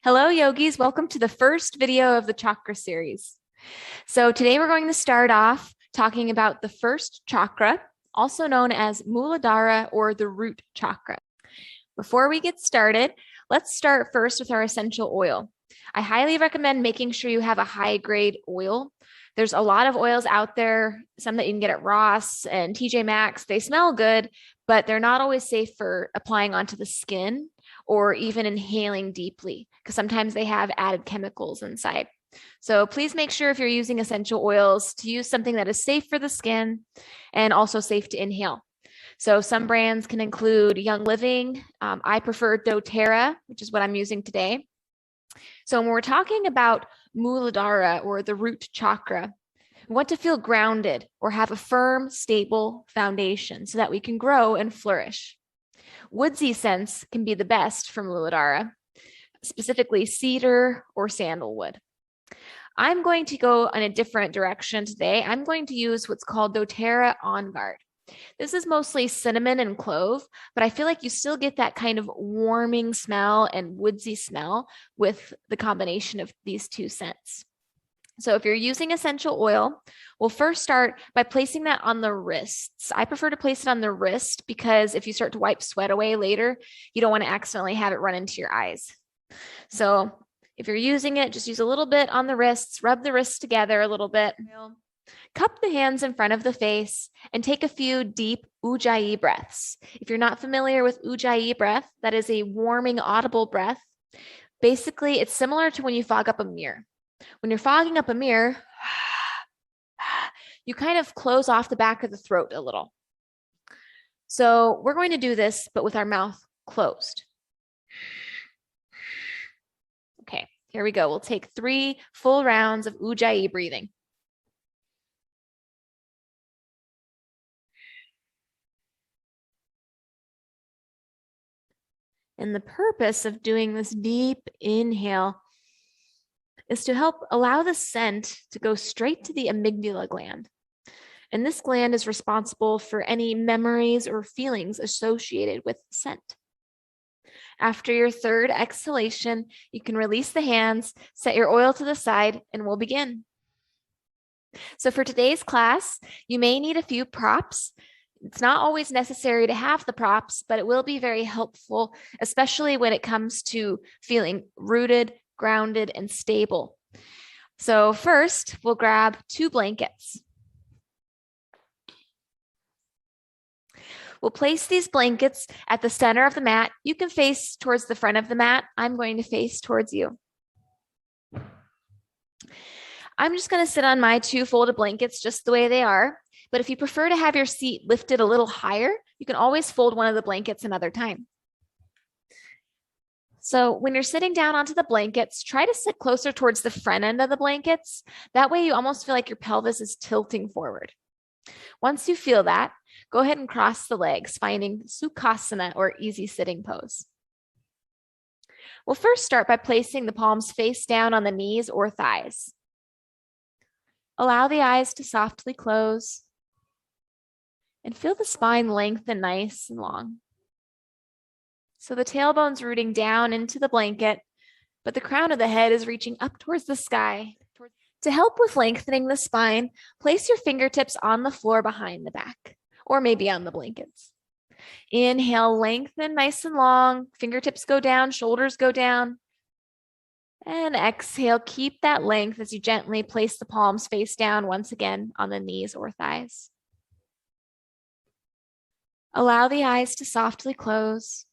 Hello, yogis. Welcome to the first video of the Chakra series. So today we're going to start off talking about the first chakra, also known as Muladhara or the root chakra. Before we get started, let's start first with our essential oil. I highly recommend making sure you have a high grade oil. There's a lot of oils out there, some that you can get at Ross and TJ Maxx. They smell good, but they're not always safe for applying onto the skin or even inhaling deeply, because sometimes they have added chemicals inside. So please make sure if you're using essential oils to use something that is safe for the skin and also safe to inhale. So some brands can include Young Living. I prefer doTERRA, which is what I'm using today. So when we're talking about Muladhara or the root chakra, we want to feel grounded or have a firm, stable foundation so that we can grow and flourish. Woodsy scents can be the best for Muladhara, specifically cedar or sandalwood. I'm going to go in a different direction today. I'm going to use what's called doTERRA On Guard. This is mostly cinnamon and clove, but I feel like you still get that kind of warming smell and woodsy smell with the combination of these two scents. So if you're using essential oil, we'll first start by placing that on the wrists. I prefer to place it on the wrist because if you start to wipe sweat away later, you don't want to accidentally have it run into your eyes. So if you're using it, just use a little bit on the wrists, rub the wrists together a little bit. Cup the hands in front of the face and take a few deep ujjayi breaths. If you're not familiar with ujjayi breath, that is a warming, audible breath. Basically, it's similar to when you fog up a mirror. When you're fogging up a mirror, you kind of close off the back of the throat a little. So we're going to do this, but with our mouth closed. Okay, here we go. We'll take 3 full rounds of ujjayi breathing. And the purpose of doing this deep inhale is to help allow the scent to go straight to the amygdala gland. And this gland is responsible for any memories or feelings associated with scent. After your third exhalation, you can release the hands, set your oil to the side, and we'll begin. So for today's class, you may need a few props. It's not always necessary to have the props, but it will be very helpful, especially when it comes to feeling rooted, grounded, and stable. So first, we'll grab 2 blankets. We'll place these blankets at the center of the mat. You can face towards the front of the mat. I'm going to face towards you. I'm just going to sit on my 2 folded blankets just the way they are. But if you prefer to have your seat lifted a little higher, you can always fold one of the blankets another time. So when you're sitting down onto the blankets, try to sit closer towards the front end of the blankets. That way you almost feel like your pelvis is tilting forward. Once you feel that, go ahead and cross the legs, finding Sukhasana or easy sitting pose. We'll first start by placing the palms face down on the knees or thighs. Allow the eyes to softly close and feel the spine lengthen nice and long. So the tailbone's rooting down into the blanket, but the crown of the head is reaching up towards the sky. To help with lengthening the spine, place your fingertips on the floor behind the back, or maybe on the blankets. Inhale, lengthen nice and long. Fingertips go down, shoulders go down. And exhale, keep that length as you gently place the palms face down once again on the knees or thighs. Allow the eyes to softly close.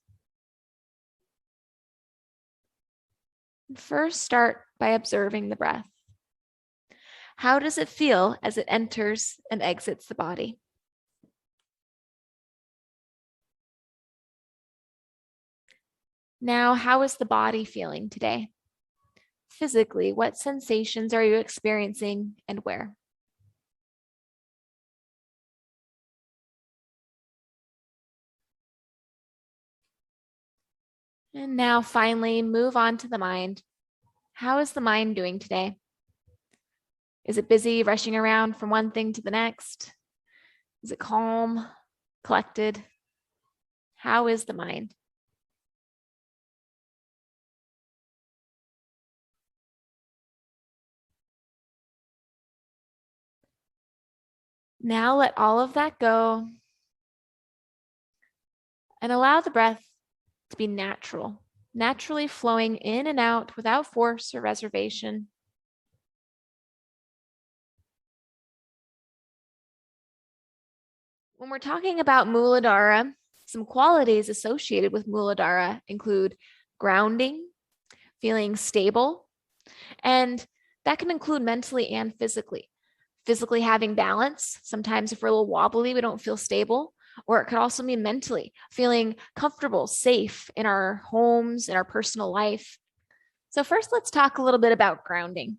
First, start by observing the breath. How does it feel as it enters and exits the body? Now, how is the body feeling today? Physically, what sensations are you experiencing and where? And now finally, move on to the mind. How is the mind doing today? Is it busy, rushing around from one thing to the next? Is it calm, collected? How is the mind? Now let all of that go and allow the breath to be natural, naturally flowing in and out without force or reservation. When we're talking about Muladhara, some qualities associated with Muladhara include grounding, feeling stable, and that can include mentally and physically. Physically having balance. Sometimes if we're a little wobbly, we don't feel stable. Or it could also mean mentally feeling comfortable, safe in our homes, in our personal life. So first, let's talk a little bit about grounding.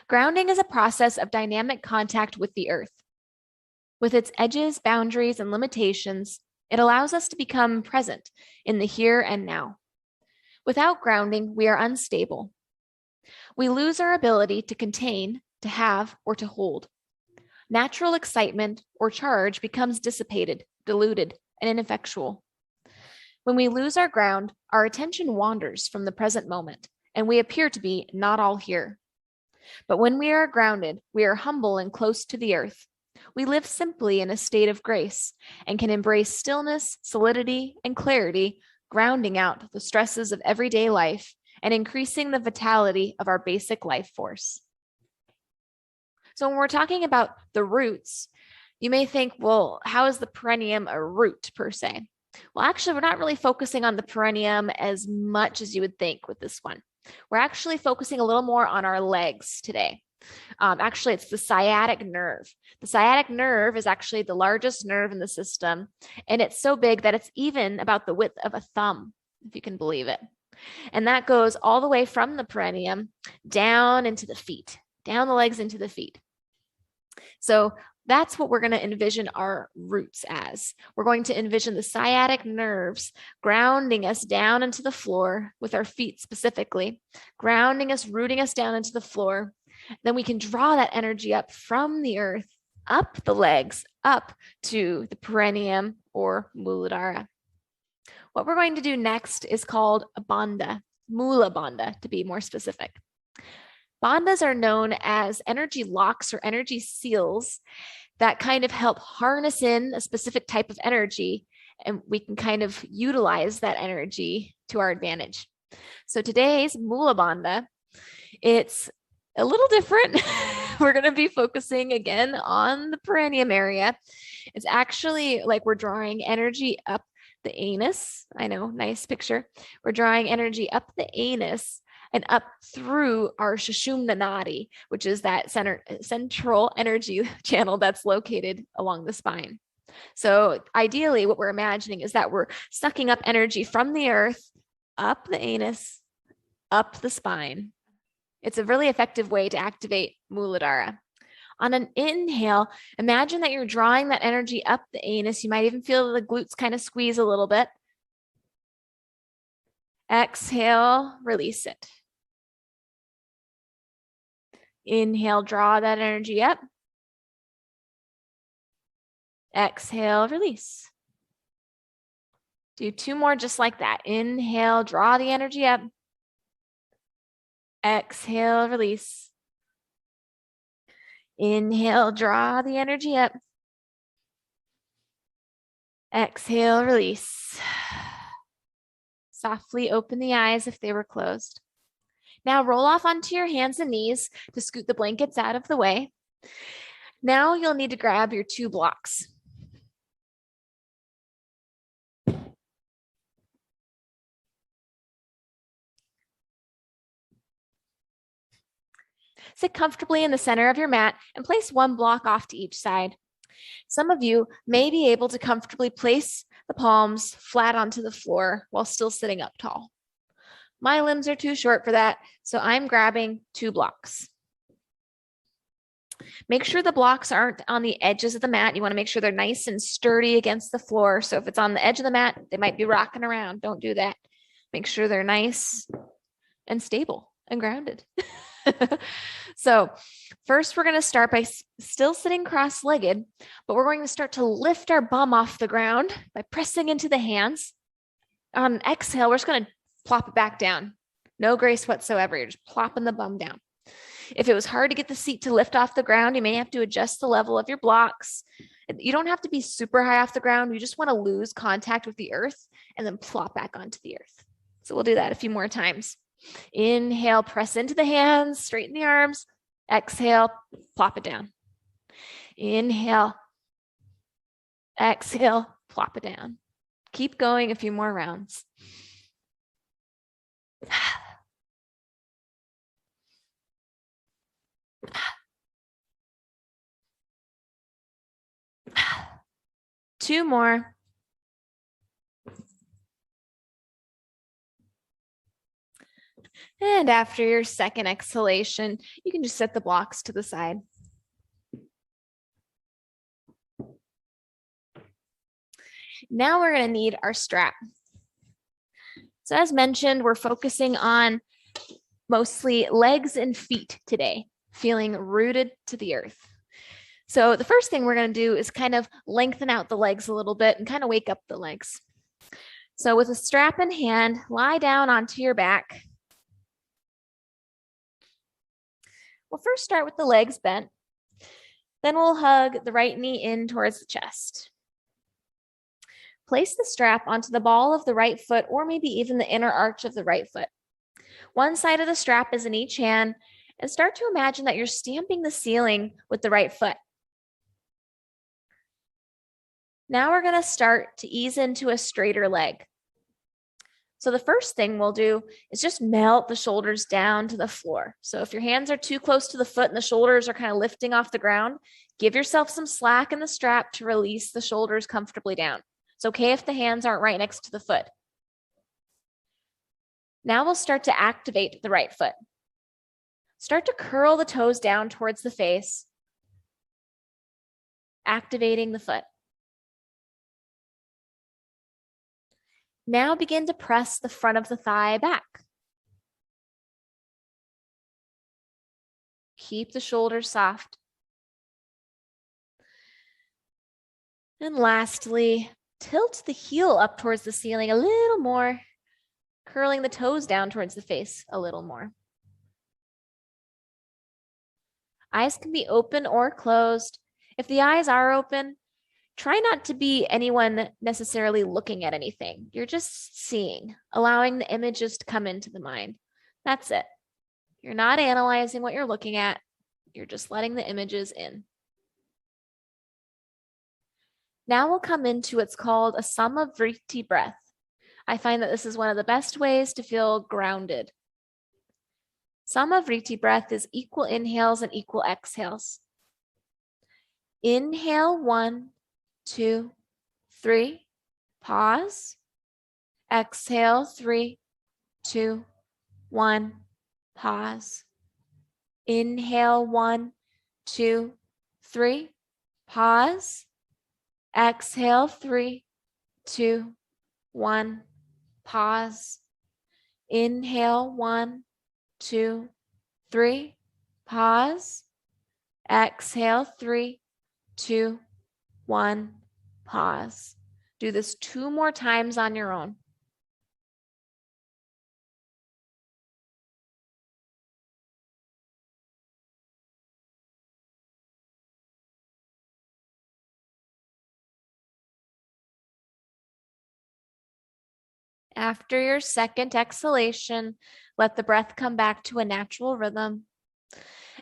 Grounding is a process of dynamic contact with the earth. With its edges, boundaries, and limitations, it allows us to become present in the here and now. Without grounding, we are unstable. We lose our ability to contain, to have, or to hold. Natural excitement or charge becomes dissipated, diluted, and ineffectual. When we lose our ground, our attention wanders from the present moment, and we appear to be not all here. But when we are grounded, we are humble and close to the earth. We live simply in a state of grace and can embrace stillness, solidity, and clarity, grounding out the stresses of everyday life and increasing the vitality of our basic life force. So when we're talking about the roots, you may think, well, how is the perineum a root per se? Well, actually, we're not really focusing on the perineum as much as you would think with this one. We're actually focusing a little more on our legs today. Actually, it's the sciatic nerve. The sciatic nerve is actually the largest nerve in the system, and it's so big that it's even about the width of a thumb, if you can believe it. And that goes all the way from the perineum down into the feet, down the legs into the feet. So that's what we're going to envision our roots as. We're going to envision the sciatic nerves grounding us down into the floor with our feet specifically, grounding us, rooting us down into the floor. Then we can draw that energy up from the earth, up the legs, up to the perineum or Muladhara. What we're going to do next is called a bandha, Mula bandha to be more specific. Bandhas are known as energy locks or energy seals that kind of help harness in a specific type of energy, and we can kind of utilize that energy to our advantage. So today's Mula bandha, it's a little different. We're going to be focusing again on the perineum area. It's actually like we're drawing energy up the anus. I know, nice picture. We're drawing energy up the anus and up through our Sushumna Nadi, which is that central energy channel that's located along the spine. So ideally, what we're imagining is that we're sucking up energy from the earth, up the anus, up the spine. It's a really effective way to activate Muladhara. On an inhale, imagine that you're drawing that energy up the anus. You might even feel the glutes kind of squeeze a little bit. Exhale, release it. Inhale, draw that energy up. Exhale, release. Do 2 more just like that. Inhale, draw the energy up. Exhale, release. Inhale, draw the energy up. Exhale, release. Softly open the eyes if they were closed. Now roll off onto your hands and knees to scoot the blankets out of the way. Now you'll need to grab your 2 blocks. Sit comfortably in the center of your mat and place 1 block off to each side. Some of you may be able to comfortably place the palms flat onto the floor while still sitting up tall. My limbs are too short for that, so I'm grabbing 2 blocks. Make sure the blocks aren't on the edges of the mat. You want to make sure they're nice and sturdy against the floor. So if it's on the edge of the mat, they might be rocking around. Don't do that. Make sure they're nice and stable and grounded. So first we're going to start by still sitting cross-legged, but we're going to start to lift our bum off the ground by pressing into the hands. On exhale, we're just going to plop it back down. No grace whatsoever. You're just plopping the bum down. If it was hard to get the seat to lift off the ground, you may have to adjust the level of your blocks. You don't have to be super high off the ground. You just want to lose contact with the earth and then plop back onto the earth. So we'll do that a few more times. Inhale, press into the hands, straighten the arms. Exhale, plop it down. Inhale. Exhale, plop it down. Keep going a few more rounds. Two more. And after your second exhalation, you can just set the blocks to the side. Now we're going to need our strap. So as mentioned, we're focusing on mostly legs and feet today, feeling rooted to the earth. So the first thing we're going to do is kind of lengthen out the legs a little bit and kind of wake up the legs. So with a strap in hand, lie down onto your back. We'll first start with the legs bent. Then we'll hug the right knee in towards the chest. Place the strap onto the ball of the right foot or maybe even the inner arch of the right foot. One side of the strap is in each hand, and start to imagine that you're stamping the ceiling with the right foot. Now we're going to start to ease into a straighter leg. So the first thing we'll do is just melt the shoulders down to the floor. So if your hands are too close to the foot and the shoulders are kind of lifting off the ground, give yourself some slack in the strap to release the shoulders comfortably down. It's okay if the hands aren't right next to the foot. Now we'll start to activate the right foot. Start to curl the toes down towards the face, activating the foot. Now begin to press the front of the thigh back. Keep the shoulders soft. And lastly, tilt the heel up towards the ceiling a little more, curling the toes down towards the face a little more. Eyes can be open or closed. If the eyes are open, try not to be anyone necessarily looking at anything. You're just seeing, allowing the images to come into the mind. That's it. You're not analyzing what you're looking at. You're just letting the images in. Now we'll come into what's called a samavriti breath. I find that this is one of the best ways to feel grounded. Samavriti breath is equal inhales and equal exhales. Inhale, 1, 2, 3, pause. Exhale, 3, 2, 1, pause. Inhale, 1, 2, 3, pause. Exhale, 3, 2, 1, pause. Inhale, 1, 2, 3, pause. Exhale, 3, 2, 1, pause. Do this 2 more times on your own. After your second exhalation, let the breath come back to a natural rhythm.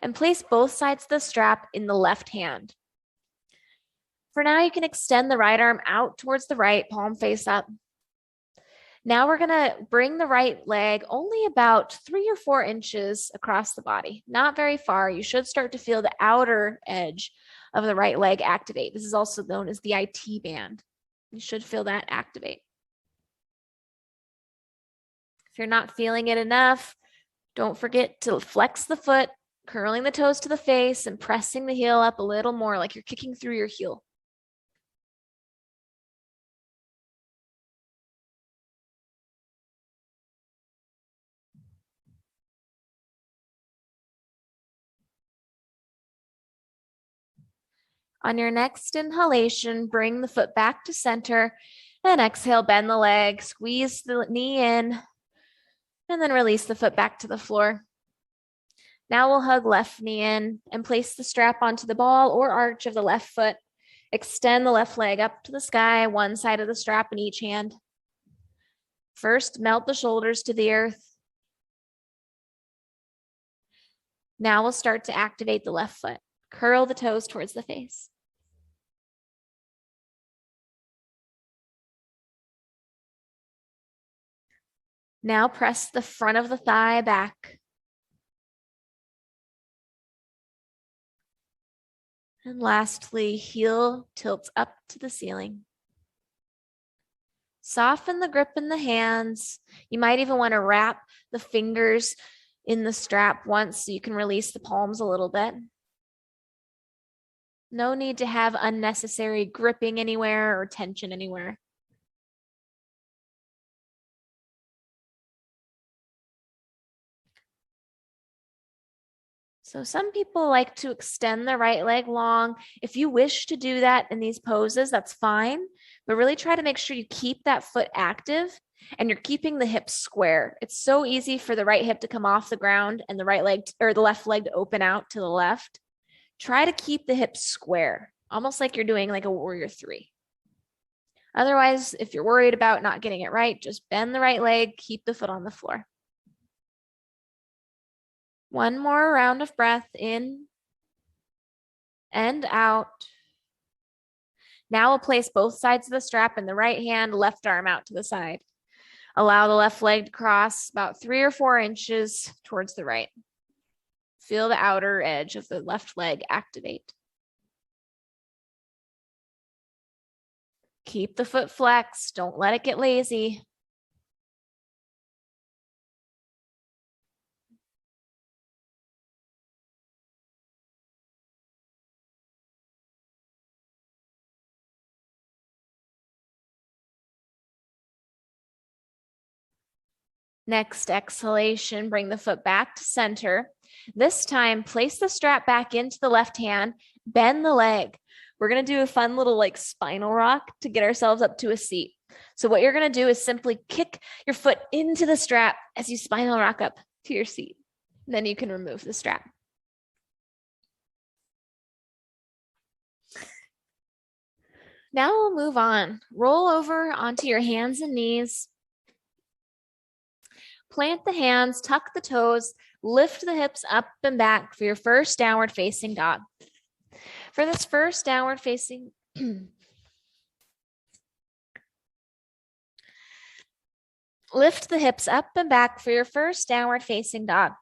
And place both sides of the strap in the left hand. For now, you can extend the right arm out towards the right, palm face up. Now we're going to bring the right leg only about 3 or 4 inches across the body. Not very far. You should start to feel the outer edge of the right leg activate. This is also known as the IT band. You should feel that activate. If you're not feeling it enough, don't forget to flex the foot, curling the toes to the face and pressing the heel up a little more like you're kicking through your heel. On your next inhalation, bring the foot back to center and exhale, bend the leg, squeeze the knee in, and then release the foot back to the floor. Now we'll hug left knee in and place the strap onto the ball or arch of the left foot. Extend the left leg up to the sky, one side of the strap in each hand. First, melt the shoulders to the earth. Now we'll start to activate the left foot. Curl the toes towards the face. Now press the front of the thigh back. And lastly, heel tilts up to the ceiling. Soften the grip in the hands. You might even want to wrap the fingers in the strap once so you can release the palms a little bit. No need to have unnecessary gripping anywhere or tension anywhere. So some people like to extend the right leg long. If you wish to do that in these poses, that's fine, but really try to make sure you keep that foot active and you're keeping the hips square. It's so easy for the right hip to come off the ground and the right leg or the left leg to open out to the left. Try to keep the hips square, almost like you're doing like a warrior three. Otherwise, if you're worried about not getting it right, just bend the right leg, keep the foot on the floor. One more round of breath in and out. Now we'll place both sides of the strap in the right hand, left arm out to the side. Allow the left leg to cross about 3 or 4 inches towards the right. Feel the outer edge of the left leg activate. Keep the foot flexed. Don't let it get lazy. Next exhalation, bring the foot back to center. This time, place the strap back into the left hand, bend the leg. We're going to do a fun little like spinal rock to get ourselves up to a seat. So what you're going to do is simply kick your foot into the strap as you spinal rock up to your seat. Then you can remove the strap. Now we'll move on. Roll over onto your hands and knees. Plant the hands, tuck the toes, lift the hips up and back for your first downward facing dog. For this first downward facing, lift the hips up and back for your first downward facing dog.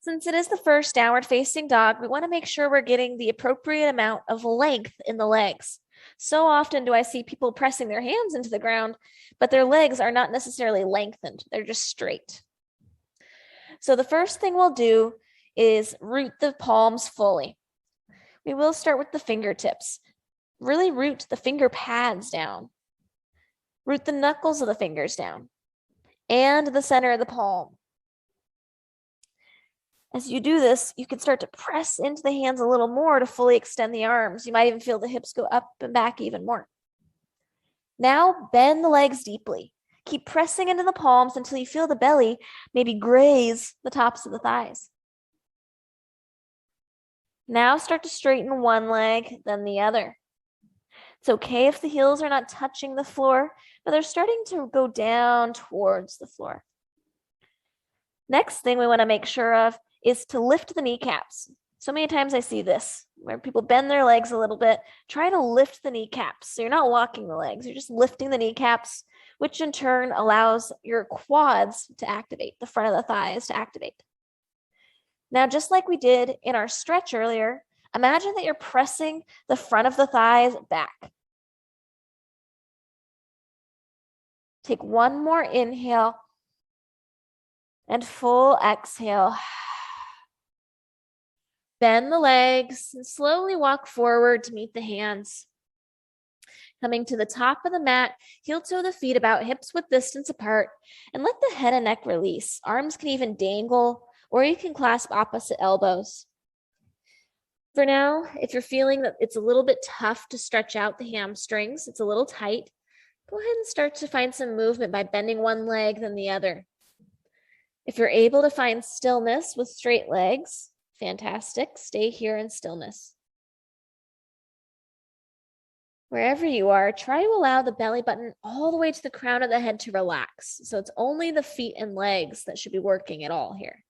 Since it is the first downward facing dog, we want to make sure we're getting the appropriate amount of length in the legs. So often do I see people pressing their hands into the ground, but their legs are not necessarily lengthened. They're just straight. So the first thing we'll do is root the palms fully. We will start with the fingertips. Really root the finger pads down. Root the knuckles of the fingers down and the center of the palm. As you do this, you can start to press into the hands a little more to fully extend the arms. You might even feel the hips go up and back even more. Now bend the legs deeply. Keep pressing into the palms until you feel the belly maybe graze the tops of the thighs. Now start to straighten one leg, then the other. It's okay if the heels are not touching the floor, but they're starting to go down towards the floor. Next thing we want to make sure of is to lift the kneecaps. So many times I see this, where people bend their legs a little bit. Try to lift the kneecaps. So you're not walking the legs, you're just lifting the kneecaps, which in turn allows your quads to activate, the front of the thighs to activate. Now, just like we did in our stretch earlier, imagine that you're pressing the front of the thighs back. Take one more inhale and full exhale. Bend the legs and slowly walk forward to meet the hands. Coming to the top of the mat, heel toe the feet about hips width distance apart, and let the head and neck release. Arms can even dangle, or you can clasp opposite elbows. For now, if you're feeling that it's a little bit tough to stretch out the hamstrings, it's a little tight, go ahead and start to find some movement by bending one leg then the other. If you're able to find stillness with straight legs, fantastic. Stay here in stillness. Wherever you are, try to allow the belly button all the way to the crown of the head to relax. So it's only the feet and legs that should be working at all here.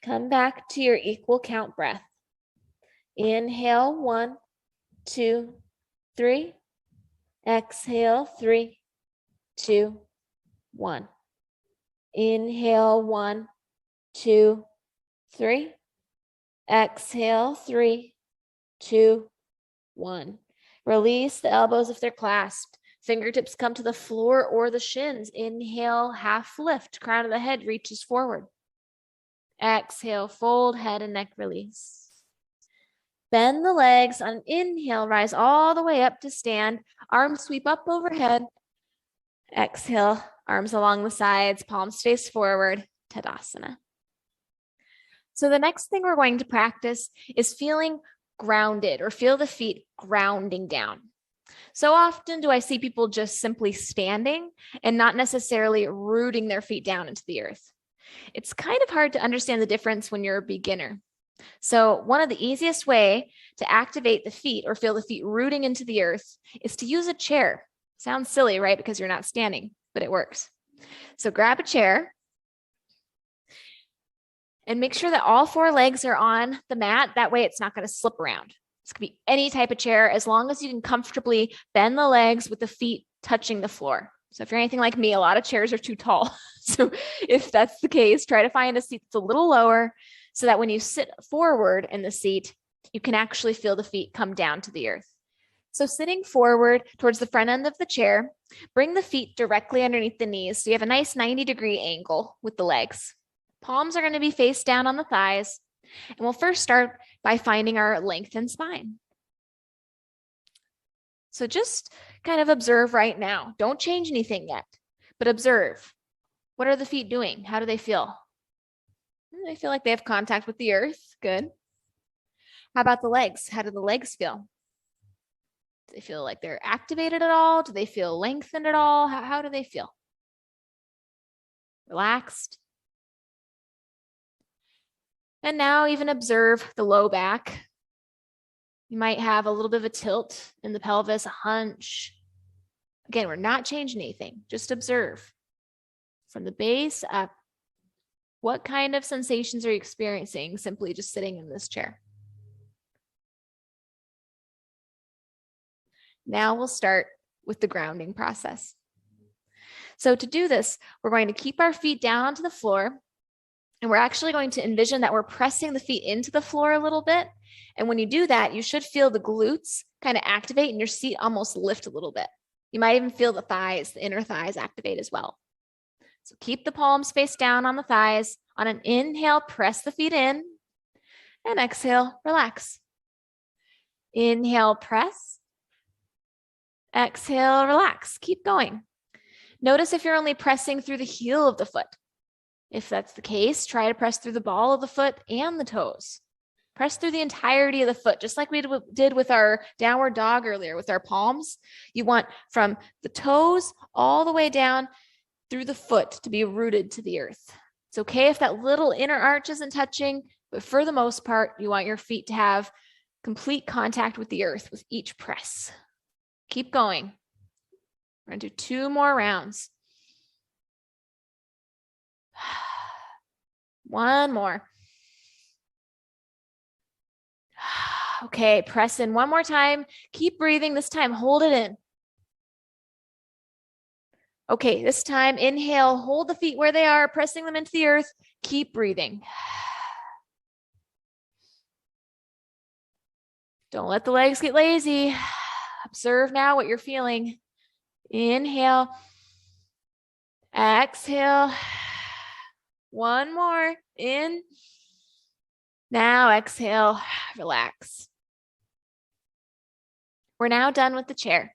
Come back to your equal count breath. Inhale, 1, 2, 3. Exhale, 3, 2, 1. Inhale, 1, 2, 3. Exhale, 3, 2, 1. Release the elbows if they're clasped. Fingertips come to the floor or the shins. Inhale, half lift. Crown of the head reaches forward. Exhale, fold, head and neck release. Bend the legs. On inhale, rise all the way up to stand. Arms sweep up overhead. Exhale, arms along the sides, palms face forward, Tadasana. So the next thing we're going to practice is feeling grounded, or feel the feet grounding down. So often do I see people just simply standing and not necessarily rooting their feet down into the earth. It's kind of hard to understand the difference when you're a beginner. So one of the easiest way to activate the feet or feel the feet rooting into the earth is to use a chair. Sounds silly, right? Because you're not standing, but it works. So grab a chair and make sure that all 4 legs are on the mat. That way it's not going to slip around. This could be any type of chair, as long as you can comfortably bend the legs with the feet touching the floor. So if you're anything like me, a lot of chairs are too tall. So if that's the case, try to find a seat that's a little lower so that when you sit forward in the seat, you can actually feel the feet come down to the earth. So sitting forward towards the front end of the chair, bring the feet directly underneath the knees so you have a nice 90-degree angle with the legs. Palms are going to be face down on the thighs. And we'll first start by finding our lengthened spine. So just kind of observe right now. Don't change anything yet, but observe. What are the feet doing? How do they feel? They feel like they have contact with the earth. Good. How about the legs? How do the legs feel? Do they feel like they're activated at all? Do they feel lengthened at all? How do they feel? Relaxed? And now even observe the low back. You might have a little bit of a tilt in the pelvis, a hunch. Again, we're not changing anything. Just observe. From the base up, what kind of sensations are you experiencing simply just sitting in this chair? Now we'll start with the grounding process. So to do this, we're going to keep our feet down onto the floor. And we're actually going to envision that we're pressing the feet into the floor a little bit. And when you do that, you should feel the glutes kind of activate and your seat almost lift a little bit. You might even feel the thighs, the inner thighs activate as well. So keep the palms face down on the thighs. On an inhale, press the feet in. And exhale, relax. Inhale, press. Exhale, relax. Keep going. Notice if you're only pressing through the heel of the foot. If that's the case, try to press through the ball of the foot and the toes. Press through the entirety of the foot, just like we did with our downward dog earlier with our palms. You want from the toes all the way down through the foot to be rooted to the earth. It's okay if that little inner arch isn't touching, but for the most part, you want your feet to have complete contact with the earth with each press. Keep going. We're going to do 2 more rounds. 1 more. Okay, press in 1 more time. Keep breathing. This time, hold it in. Okay, this time, inhale, hold the feet where they are, pressing them into the earth. Keep breathing. Don't let the legs get lazy. Observe now what you're feeling. Inhale. Exhale. 1 more. In. Now exhale. Relax. We're now done with the chair.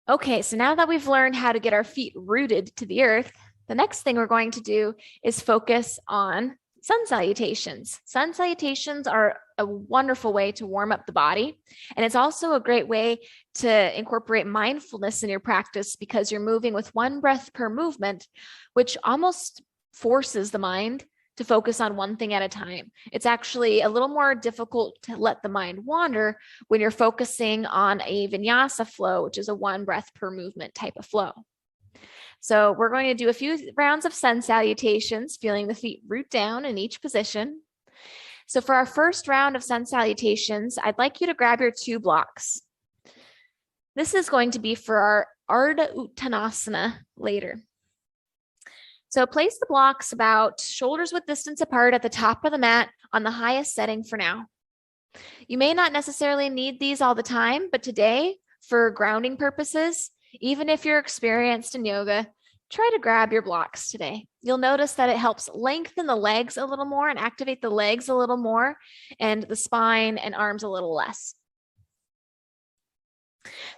Okay, so now that we've learned how to get our feet rooted to the earth, the next thing we're going to do is focus on Sun salutations. Sun salutations are a wonderful way to warm up the body. And it's also a great way to incorporate mindfulness in your practice because you're moving with one breath per movement, which almost forces the mind to focus on one thing at a time. It's actually a little more difficult to let the mind wander when you're focusing on a vinyasa flow, which is a one breath per movement type of flow. So we're going to do a few rounds of sun salutations, feeling the feet root down in each position. So for our first round of sun salutations, I'd like you to grab your 2 blocks. This is going to be for our Ardha Uttanasana later. So place the blocks about shoulders width distance apart at the top of the mat on the highest setting for now. You may not necessarily need these all the time, but today, for grounding purposes, even if you're experienced in yoga, try to grab your blocks today. You'll notice that it helps lengthen the legs a little more and activate the legs a little more and the spine and arms a little less.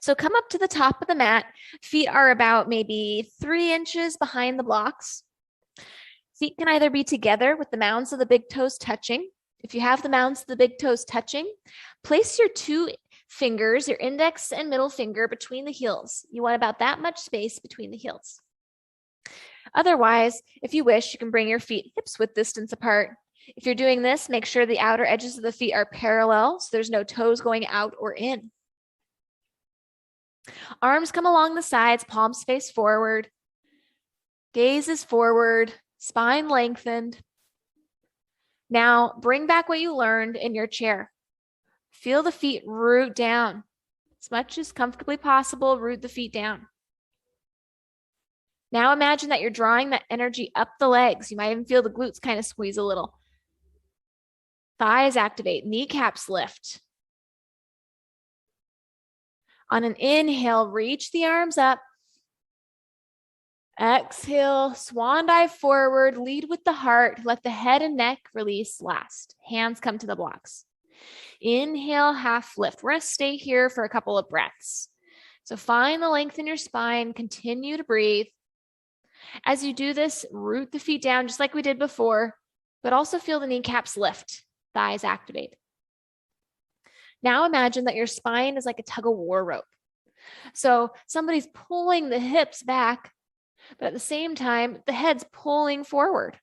So come up to the top of the mat. Feet are about maybe 3 inches behind the blocks. Feet can either be together with the mounds of the big toes touching. If you have the mounds of the big toes touching, place your 2 fingers, your index and middle finger between the heels. You want about that much space between the heels. Otherwise, if you wish, you can bring your feet hips width distance apart. If you're doing this, make sure the outer edges of the feet are parallel so there's no toes going out or in. Arms come along the sides, palms face forward. Gaze is forward, spine lengthened. Now bring back what you learned in your chair. Feel the feet root down. As much as comfortably possible, root the feet down. Now imagine that you're drawing that energy up the legs. You might even feel the glutes kind of squeeze a little. Thighs activate, kneecaps lift. On an inhale, reach the arms up. Exhale, swan dive forward, lead with the heart. Let the head and neck release last. Hands come to the blocks. Inhale, half lift. We're going to stay here for a couple of breaths. So find the length in your spine. Continue to breathe. As you do this, root the feet down just like we did before, but also feel the kneecaps lift, thighs activate. Now imagine that your spine is like a tug of war rope. So somebody's pulling the hips back, but at the same time, the head's pulling forward.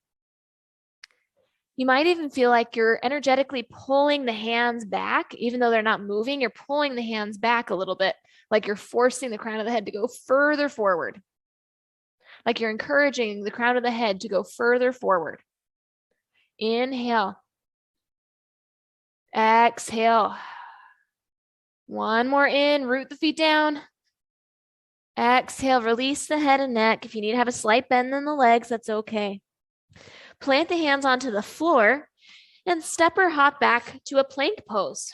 You might even feel like you're energetically pulling the hands back, even though they're not moving, you're pulling the hands back a little bit, like you're forcing the crown of the head to go further forward. Like you're encouraging the crown of the head to go further forward. Inhale. Exhale. One more in, root the feet down. Exhale, release the head and neck. If you need to have a slight bend in the legs, that's okay. Plant the hands onto the floor and step or hop back to a plank pose.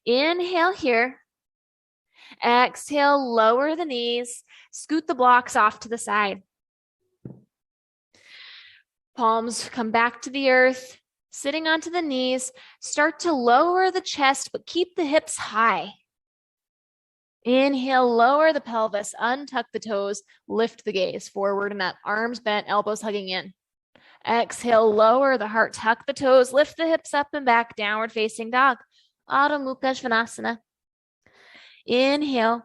Inhale here. Exhale, lower the knees. Scoot the blocks off to the side. Palms come back to the earth. Sitting onto the knees. Start to lower the chest, but keep the hips high. Inhale, lower the pelvis, untuck the toes, lift the gaze forward and up, arms bent, elbows hugging in. Exhale, lower the heart, tuck the toes, lift the hips up and back, downward facing dog. Adho Mukha Svanasana. Inhale.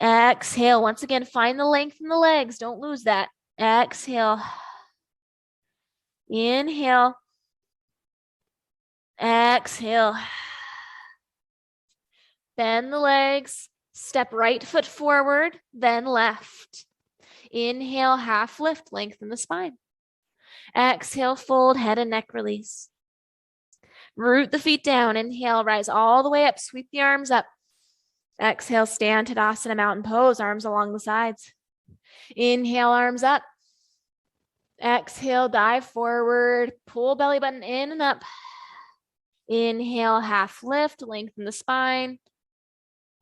Exhale. Once again, find the length in the legs. Don't lose that. Exhale. Inhale. Exhale. Bend the legs. Step right foot forward, then left. Inhale, half lift, lengthen the spine. Exhale, fold, head and neck release. Root the feet down. Inhale, rise all the way up, sweep the arms up. Exhale, stand Tadasana, mountain pose, arms along the sides. Inhale, arms up. Exhale, dive forward, pull belly button in and up. Inhale, half lift, lengthen the spine.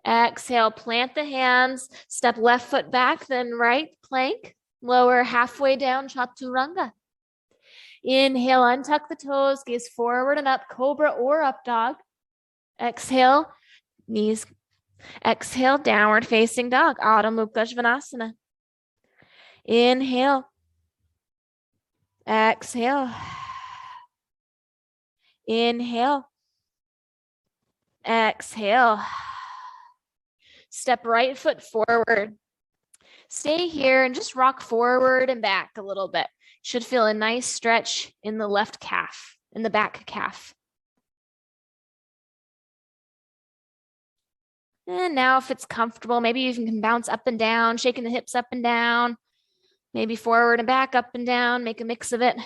Exhale, plant the hands, step left foot back, then right, plank, lower halfway down, Chaturanga. Inhale, untuck the toes, gaze forward and up, cobra or up dog. Exhale, knees. Exhale, downward facing dog, Adho Mukha Svanasana. Inhale. Exhale. Inhale. Exhale. Step right foot forward. Stay here and just rock forward and back a little bit. Should feel a nice stretch in the left calf, in the back calf. And now if it's comfortable, maybe you can bounce up and down, shaking the hips up and down, maybe forward and back, up and down, make a mix of it.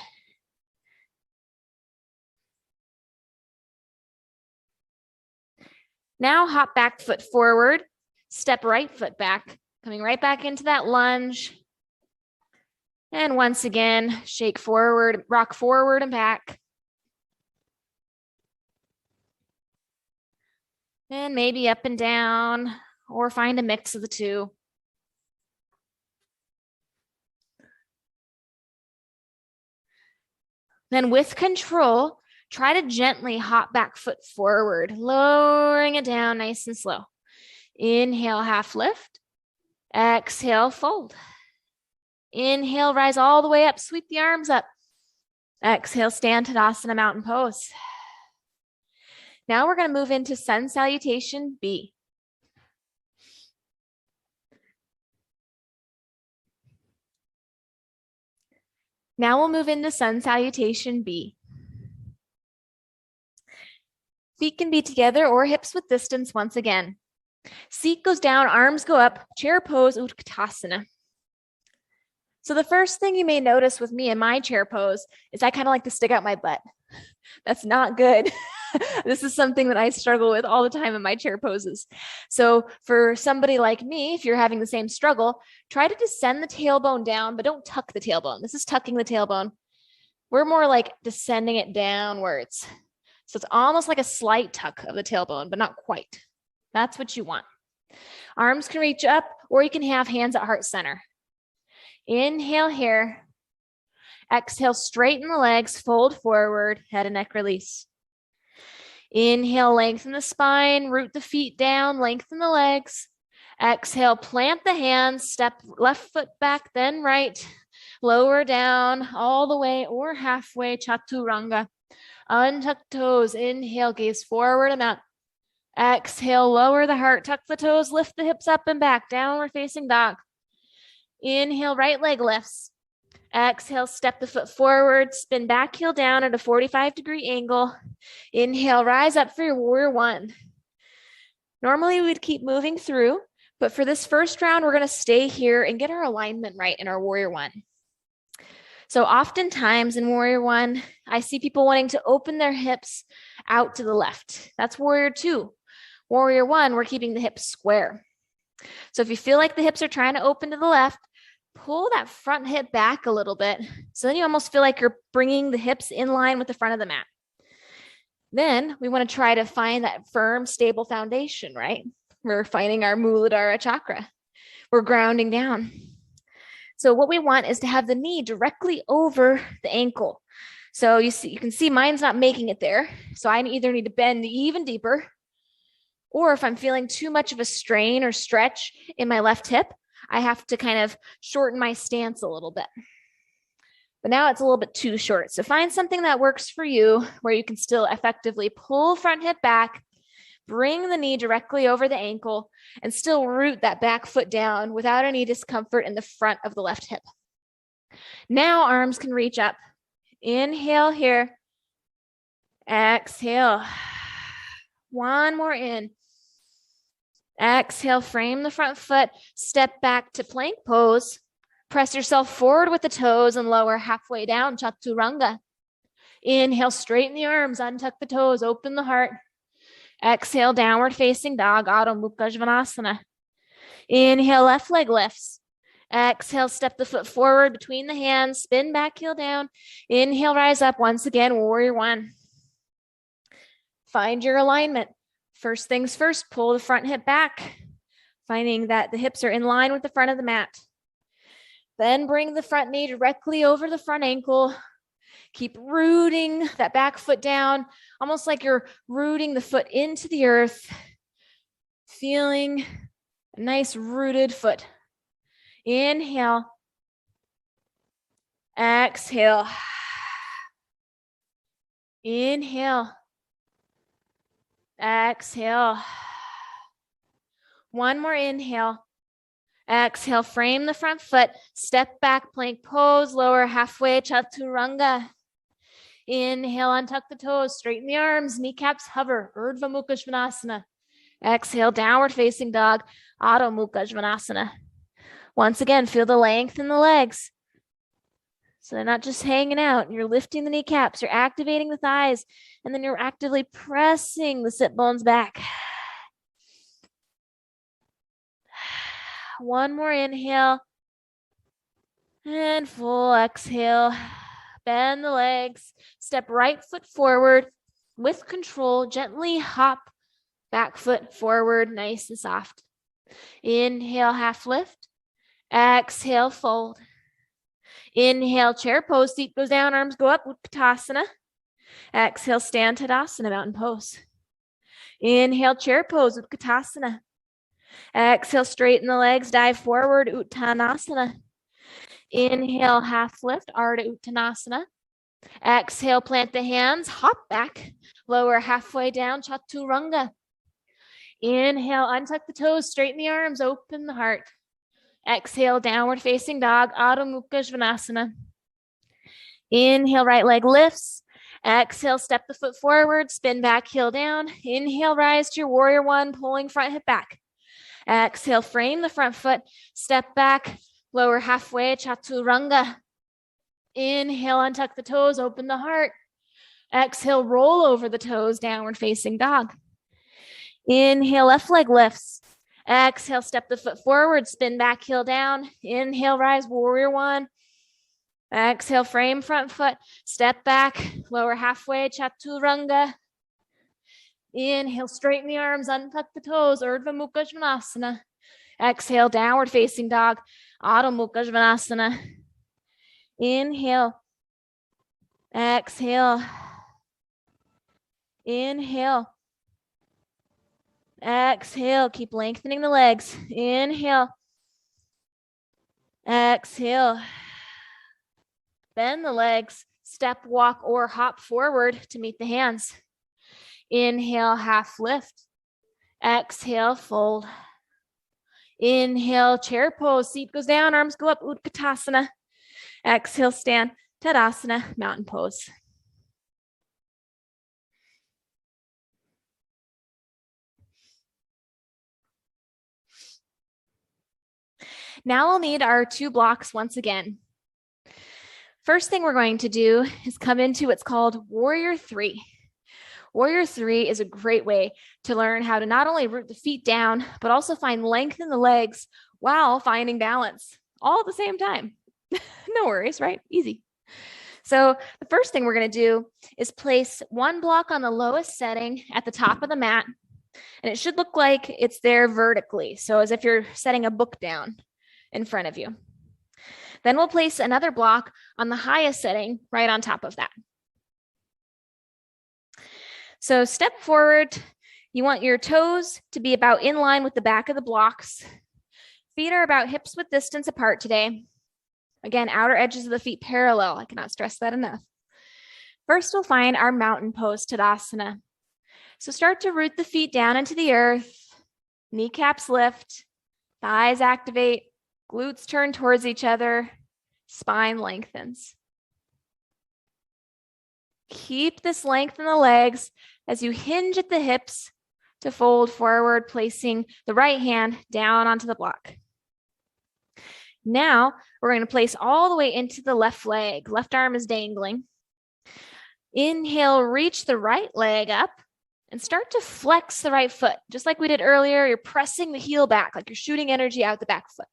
Now hop back foot forward, step right foot back, coming right back into that lunge. And once again, shake forward, rock forward and back. And maybe up and down, or find a mix of the two. Then with control, try to gently hop back foot forward, lowering it down nice and slow. Inhale, half lift. Exhale, fold. Inhale, rise all the way up, sweep the arms up. Exhale, stand Tadasana, mountain pose. Now we're going to move into Sun Salutation B. Now we'll move into Sun Salutation B. Feet can be together or hips with distance once again. Seat goes down, arms go up, chair pose, Utkatasana. So the first thing you may notice with me in my chair pose is I kind of like to stick out my butt. That's not good. This is something that I struggle with all the time in my chair poses. So for somebody like me, if you're having the same struggle, try to descend the tailbone down, but don't tuck the tailbone. This is tucking the tailbone. We're more like descending it downwards. So it's almost like a slight tuck of the tailbone, but not quite. That's what you want. Arms can reach up, or you can have hands at heart center. Inhale here. Exhale, straighten the legs, fold forward, head and neck release. Inhale, lengthen the spine, root the feet down, lengthen the legs. Exhale, plant the hands, step left foot back, then right. Lower down all the way or halfway, chaturanga. Untuck toes, inhale, gaze forward and up. Exhale, lower the heart, tuck the toes, lift the hips up and back, downward facing dog. Inhale, right leg lifts. Exhale, step the foot forward, spin back heel down at a 45-degree angle. Inhale, rise up for your warrior one. Normally we'd keep moving through, but for this first round, we're going to stay here and get our alignment right in our warrior one. So oftentimes in warrior one, I see people wanting to open their hips out to the left. That's warrior two. Warrior one, we're keeping the hips square. So if you feel like the hips are trying to open to the left, pull that front hip back a little bit. So then you almost feel like you're bringing the hips in line with the front of the mat. Then we want to try to find that firm, stable foundation, right? We're finding our Muladhara chakra. We're grounding down. So what we want is to have the knee directly over the ankle. So you can see mine's not making it there. So I either need to bend even deeper, or if I'm feeling too much of a strain or stretch in my left hip, I have to kind of shorten my stance a little bit. But now it's a little bit too short. So find something that works for you where you can still effectively pull front hip back, bring the knee directly over the ankle, and still root that back foot down without any discomfort in the front of the left hip. Now arms can reach up. Inhale here. Exhale. One more in. Exhale, frame the front foot, step back to plank pose. Press yourself forward with the toes and lower halfway down, chaturanga. Inhale, straighten the arms, untuck the toes, open the heart. Exhale, downward facing dog, Adho Mukha Svanasana. Inhale, left leg lifts. Exhale, step the foot forward between the hands, spin back, heel down. Inhale, rise up once again, warrior one. Find your alignment. First things first, pull the front hip back, finding that the hips are in line with the front of the mat. Then bring the front knee directly over the front ankle. Keep rooting that back foot down, almost like you're rooting the foot into the earth, feeling a nice rooted foot. Inhale. Exhale. Inhale. Exhale. One more inhale. Exhale, frame the front foot, step back, plank pose, lower halfway, chaturanga. Inhale, untuck the toes, straighten the arms, kneecaps hover, Urdhva Mukha Svanasana. Exhale, downward facing dog, Adho Mukha Svanasana. Once again, feel the length in the legs. So they're not just hanging out. You're lifting the kneecaps, you're activating the thighs, and then you're actively pressing the sit bones back. One more inhale. And full exhale. Bend the legs. Step right foot forward with control. Gently hop back foot forward, nice and soft. Inhale, half lift. Exhale, fold. Inhale, chair pose. Seat goes down, arms go up, Utkatasana. Exhale, stand Tadasana, mountain pose. Inhale, chair pose, Utkatasana. Exhale, straighten the legs, dive forward, Uttanasana. Inhale, half lift, Ardha Uttanasana. Exhale, plant the hands, hop back, lower halfway down, Chaturanga. Inhale, untuck the toes, straighten the arms, open the heart. Exhale, downward facing dog, Adho Mukha Svanasana. Inhale, right leg lifts. Exhale, step the foot forward, spin back, heel down. Inhale, rise to your warrior one, pulling front hip back. Exhale, frame the front foot, step back, lower halfway, Chaturanga. Inhale, untuck the toes, open the heart. Exhale, roll over the toes, downward facing dog. Inhale, left leg lifts. Exhale, step the foot forward, spin back, heel down. Inhale, rise, warrior one. Exhale, frame front foot, step back, lower halfway, Chaturanga. Inhale, straighten the arms, untuck the toes, Urdhva Mukha Svanasana. Exhale, downward facing dog, Adho Mukha Svanasana. Inhale. Exhale. Inhale. Exhale. Keep lengthening the legs. Inhale. Exhale. Bend the legs. Step, walk, or hop forward to meet the hands. Inhale, half lift. Exhale, fold. Inhale, chair pose. Seat goes down, arms go up, Utkatasana. Exhale, stand, Tadasana, mountain pose. Now we'll need our 2 blocks once again. First thing we're going to do is come into what's called Warrior 3. Warrior 3 is a great way to learn how to not only root the feet down, but also find length in the legs while finding balance all at the same time. No worries, right? Easy. So the first thing we're going to do is place 1 block on the lowest setting at the top of the mat, and it should look like it's there vertically. So as if you're setting a book down in front of you. Then we'll place another block on the highest setting right on top of that. So step forward. You want your toes to be about in line with the back of the blocks. Feet are about hips width distance apart today. Again, outer edges of the feet parallel. I cannot stress that enough. First, we'll find our mountain pose, Tadasana. So start to root the feet down into the earth. Kneecaps lift. Thighs activate. Glutes turn towards each other. Spine lengthens. Keep this length in the legs as you hinge at the hips to fold forward, placing the right hand down onto the block. Now, we're going to place all the way into the left leg. Left arm is dangling. Inhale, reach the right leg up and start to flex the right foot. Just like we did earlier, you're pressing the heel back, like you're shooting energy out the back foot.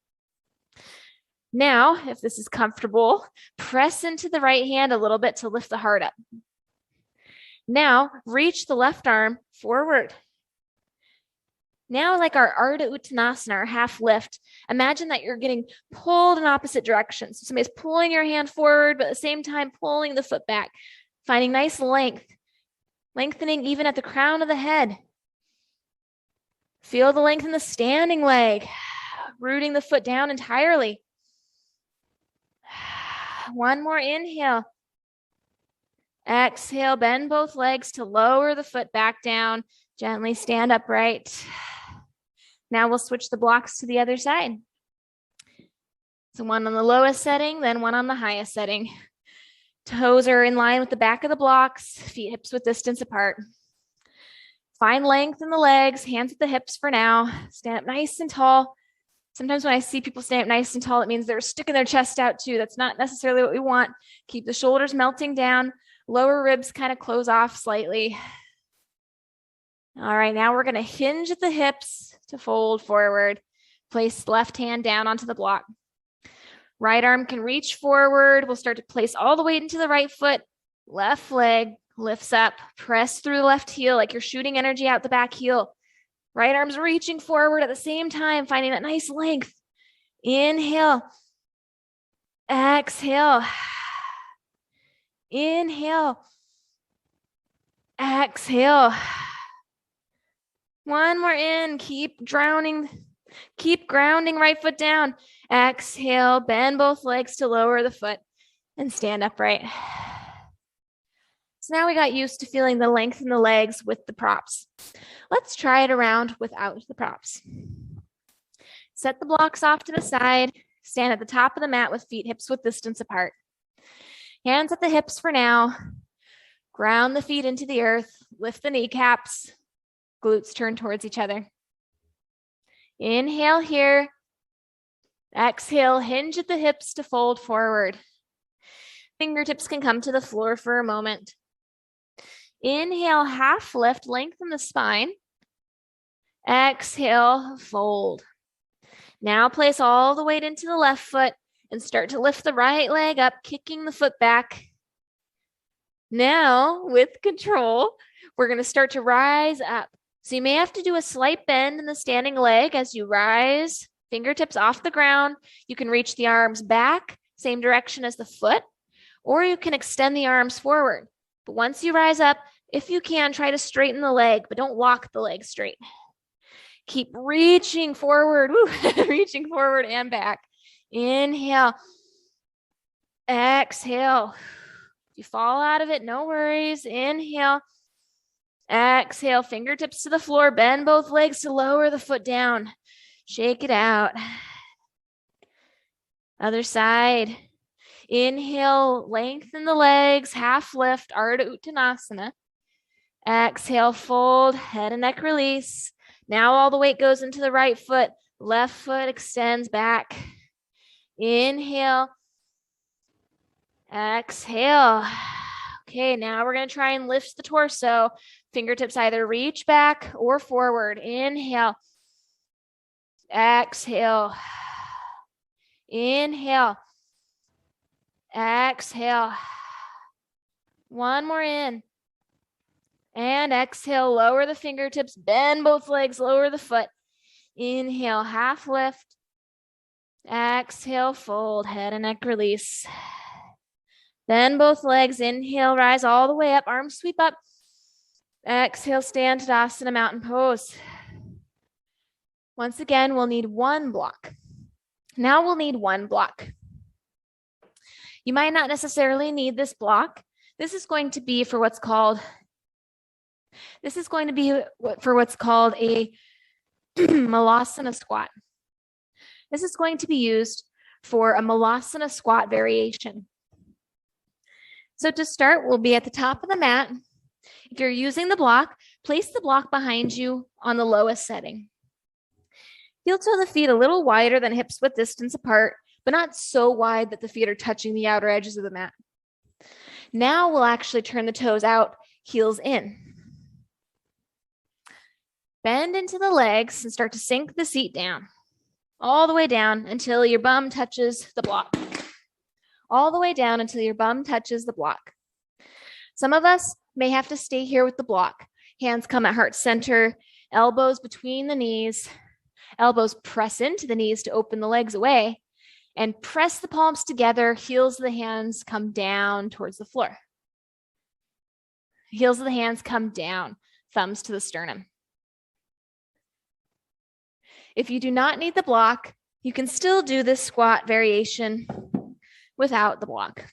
Now, if this is comfortable, press into the right hand a little bit to lift the heart up. Now, reach the left arm forward. Now, like our Ardha Uttanasana, our half lift, imagine that you're getting pulled in opposite directions. So somebody's pulling your hand forward, but at the same time pulling the foot back, finding nice length, lengthening even at the crown of the head. Feel the length in the standing leg, rooting the foot down entirely. One more inhale. Exhale, bend both legs to lower the foot back down. Gently stand upright. Now we'll switch the blocks to the other side. So one on the lowest setting, then one on the highest setting. Toes are in line with the back of the blocks, feet hips width distance apart. Find length in the legs, hands at the hips for now. Stand up nice and tall. Sometimes when I see people stand up nice and tall, it means they're sticking their chest out too. That's not necessarily what we want. Keep the shoulders melting down. Lower ribs kind of close off slightly. All right, now we're going to hinge at the hips to fold forward. Place left hand down onto the block. Right arm can reach forward. We'll start to place all the weight into the right foot. Left leg lifts up. Press through the left heel like you're shooting energy out the back heel. Right arm's reaching forward at the same time, finding that nice length. Inhale. Exhale. Inhale. Exhale. One more in. Keep grounding right foot down. Exhale, bend both legs to lower the foot and stand upright. So now we got used to feeling the length in the legs with the props. Let's try it around without the props. Set the blocks off to the side. Stand at the top of the mat with feet hips width distance apart. Hands at the hips for now. Ground the feet into the earth. Lift the kneecaps. Glutes turn towards each other. Inhale here. Exhale, hinge at the hips to fold forward. Fingertips can come to the floor for a moment. Inhale, half lift, lengthen the spine. Exhale, fold. Now place all the weight into the left foot and start to lift the right leg up, kicking the foot back. Now, with control, we're going to start to rise up. So you may have to do a slight bend in the standing leg as you rise, fingertips off the ground. You can reach the arms back, same direction as the foot, or you can extend the arms forward. But once you rise up, if you can, try to straighten the leg, but don't walk the leg straight. Keep reaching forward, reaching forward and back. Inhale. Exhale. If you fall out of it, no worries. Inhale. Exhale, fingertips to the floor. Bend both legs to lower the foot down. Shake it out. Other side. Inhale, lengthen the legs, half lift, Ardha Uttanasana. Exhale, fold, head and neck release. Now all the weight goes into the right foot. Left foot extends back. Inhale. Exhale. Okay, now we're going to try and lift the torso. Fingertips either reach back or forward. Inhale. Exhale. Inhale. Exhale. One more in. And exhale, lower the fingertips, bend both legs, lower the foot. Inhale, half lift. Exhale, fold, head and neck release. Bend both legs, inhale, rise all the way up, arms sweep up. Exhale, stand Tadasana, mountain pose. Once again, we'll need one block. Now we'll need one block. You might not necessarily need this block. This is going to be for what's called a Muladhara squat. This is going to be used for a Muladhara squat variation. So to start, we'll be at the top of the mat. If you're using the block, place the block behind you on the lowest setting. Heel toe the feet a little wider than hips width distance apart, but not so wide that the feet are touching the outer edges of the mat. Now we'll actually turn the toes out, heels in. Bend into the legs and start to sink the seat down, all the way down until your bum touches the block. All the way down until your bum touches the block. Some of us may have to stay here with the block. Hands come at heart center, elbows between the knees, elbows press into the knees to open the legs away, and press the palms together, heels of the hands come down towards the floor. Heels of the hands come down, thumbs to the sternum. If you do not need the block, you can still do this squat variation without the block.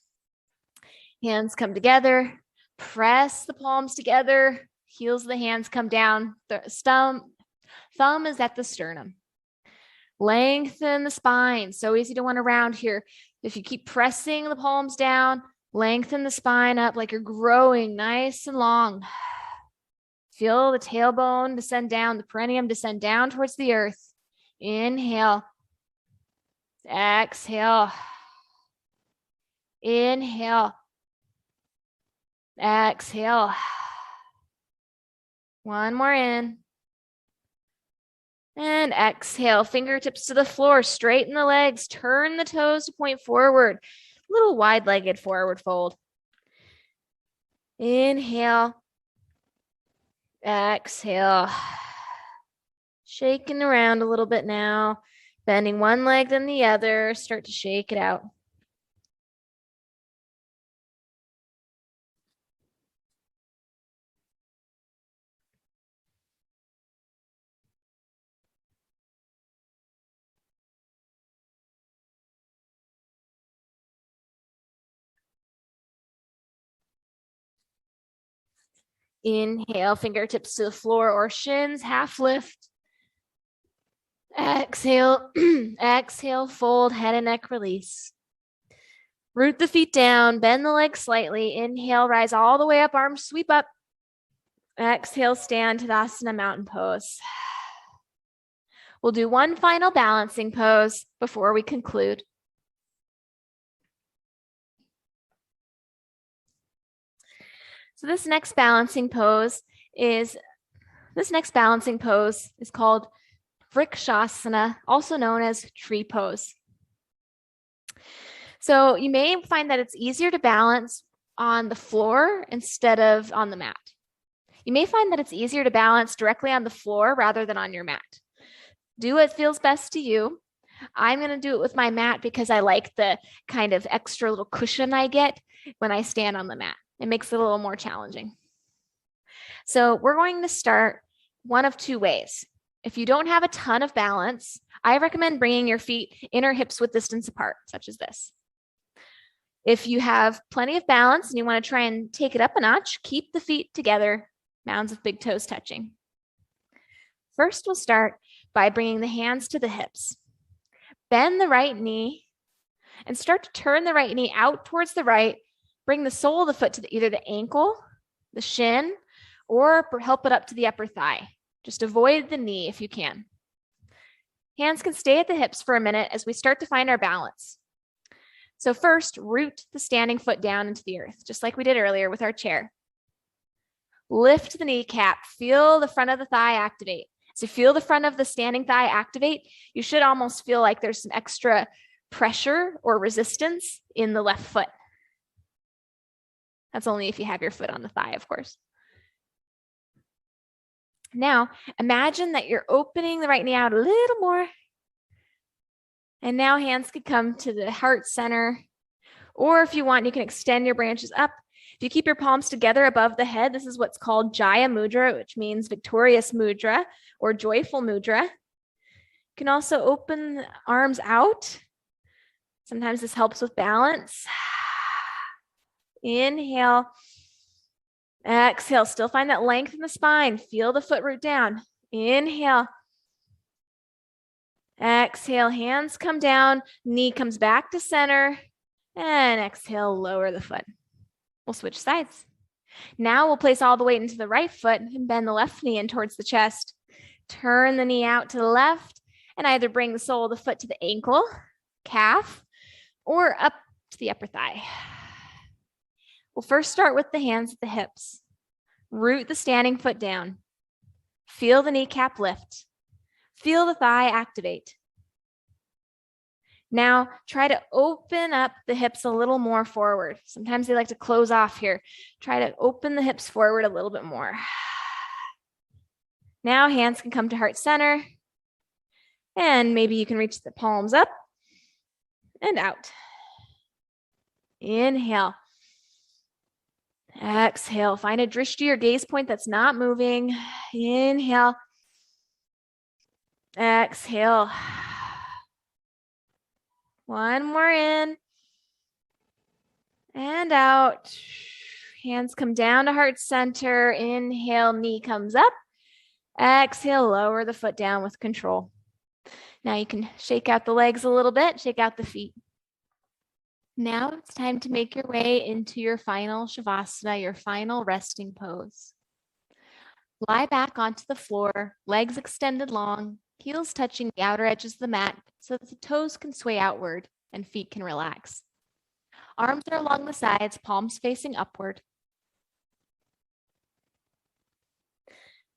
Hands come together, press the palms together, heels of the hands come down, thumb is at the sternum. Lengthen the spine. So easy to want around here. If you keep pressing the palms down, lengthen the spine up like you're growing nice and long. Feel the tailbone descend down, the perineum descend down towards the earth. Inhale. Exhale. Inhale. Exhale. One more in. And exhale. Fingertips to the floor. Straighten the legs. Turn the toes to point forward. A little wide-legged forward fold. Inhale. Exhale. Shaking around a little bit now. Bending one leg then the other. Start to shake it out. Inhale, fingertips to the floor or shins, half lift. Exhale, exhale, fold, head and neck release. Root the feet down, bend the legs slightly. Inhale, rise all the way up, arms sweep up. Exhale, stand Tadasana mountain pose. We'll do one final balancing pose before we conclude. So this next balancing pose is called Vrikshasana, also known as tree pose. So you may find that it's easier to balance on the floor instead of on the mat. You may find that it's easier to balance directly on the floor rather than on your mat. Do what feels best to you. I'm going to do it with my mat because I like the kind of extra little cushion I get when I stand on the mat. It makes it a little more challenging. So we're going to start one of two ways. If you don't have a ton of balance, I recommend bringing your feet inner hips width distance apart, such as this. If you have plenty of balance and you want to try and take it up a notch, keep the feet together, mounds of big toes touching. First, we'll start by bringing the hands to the hips. Bend the right knee and start to turn the right knee out towards the right. Bring the sole of the foot to either the ankle, the shin, or help it up to the upper thigh. Just avoid the knee if you can. Hands can stay at the hips for a minute as we start to find our balance. So first, root the standing foot down into the earth, just like we did earlier with our chair. Lift the kneecap. Feel the front of the thigh activate. So feel the front of the standing thigh activate. You should almost feel like there's some extra pressure or resistance in the left foot. That's only if you have your foot on the thigh, of course. Now, imagine that you're opening the right knee out a little more. And now hands can come to the heart center. Or if you want, you can extend your branches up. If you keep your palms together above the head, this is what's called Jaya Mudra, which means victorious mudra or joyful mudra. You can also open the arms out. Sometimes this helps with balance. Inhale. Exhale. Still find that length in the spine. Feel the foot root down. Inhale. Exhale. Hands come down. Knee comes back to center. And exhale, lower the foot. We'll switch sides. Now we'll place all the weight into the right foot and bend the left knee in towards the chest. Turn the knee out to the left and either bring the sole of the foot to the ankle, calf, or up to the upper thigh. We'll first start with the hands at the hips. Root the standing foot down. Feel the kneecap lift. Feel the thigh activate. Now, try to open up the hips a little more forward. Sometimes they like to close off here. Try to open the hips forward a little bit more. Now, hands can come to heart center. And maybe you can reach the palms up and out. Inhale. Exhale. Find a drishti or gaze point that's not moving. Inhale. Exhale. One more in. And out. Hands come down to heart center. Inhale, knee comes up. Exhale, lower the foot down with control. Now you can shake out the legs a little bit, shake out the feet. Now it's time to make your way into your final Shavasana, your final resting pose. Lie back onto the floor, legs extended long, heels touching the outer edges of the mat so that the toes can sway outward and feet can relax. Arms are along the sides, palms facing upward.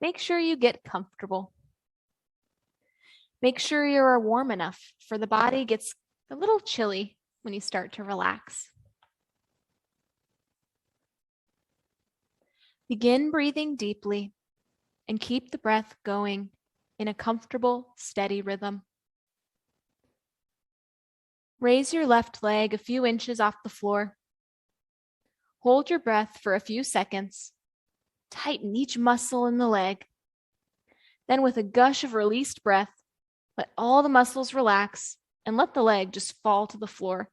Make sure you get comfortable. Make sure you're warm enough for the body gets a little chilly when you start to relax. Begin breathing deeply and keep the breath going in a comfortable, steady rhythm. Raise your left leg a few inches off the floor. Hold your breath for a few seconds. Tighten each muscle in the leg. Then with a gush of released breath, let all the muscles relax and let the leg just fall to the floor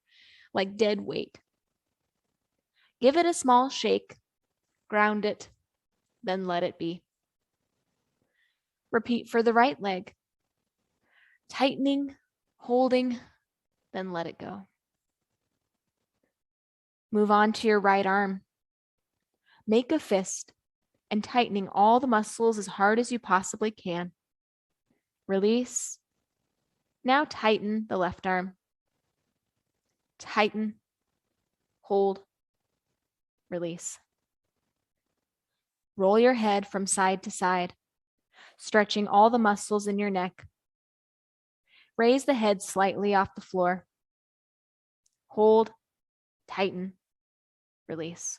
like dead weight. Give it a small shake, ground it, then let it be. Repeat for the right leg. Tightening, holding, then let it go. Move on to your right arm. Make a fist and tightening all the muscles as hard as you possibly can. Release. Now tighten the left arm. Tighten, hold, release. Roll your head from side to side, stretching all the muscles in your neck. Raise the head slightly off the floor. Hold, tighten, release.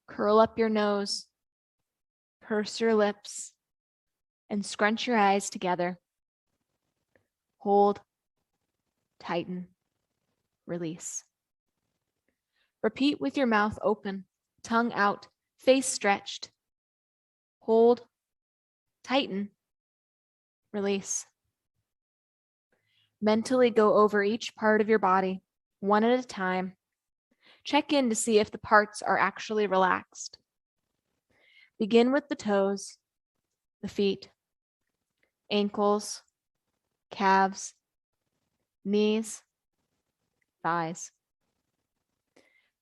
Curl up your nose, purse your lips, and scrunch your eyes together. Hold, tighten, release. Repeat with your mouth open, tongue out, face stretched. Hold, tighten, release. Mentally go over each part of your body, one at a time. Check in to see if the parts are actually relaxed. Begin with the toes, the feet, ankles, calves, knees, thighs.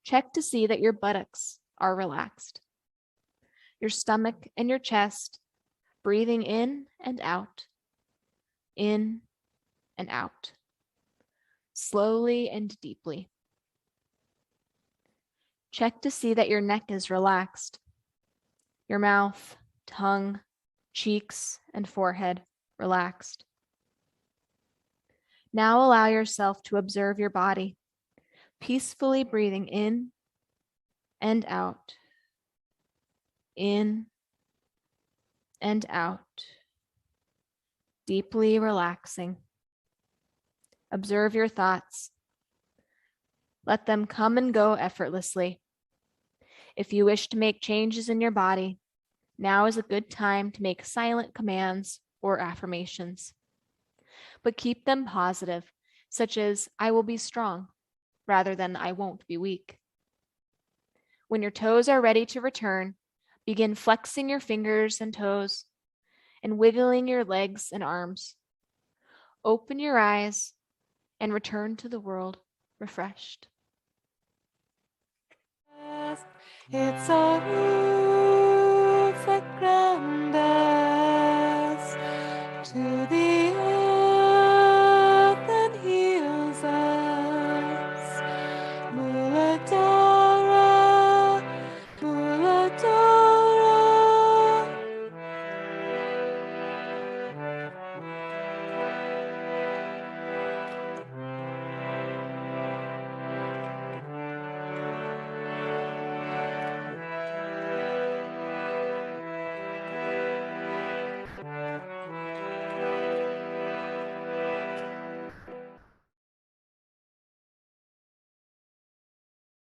Check to see that your buttocks are relaxed. Your stomach and your chest, breathing in and out, in and out, slowly and deeply. Check to see that your neck is relaxed. Your mouth, tongue, cheeks, and forehead relaxed. Now allow yourself to observe your body, peacefully breathing in and out, in and out, deeply relaxing. Observe your thoughts. Let them come and go effortlessly. If you wish to make changes in your body, now is a good time to make silent commands or affirmations. But keep them positive, such as, I will be strong, rather than I won't be weak. When your toes are ready to return, begin flexing your fingers and toes and wiggling your legs and arms. Open your eyes and return to the world refreshed. It's a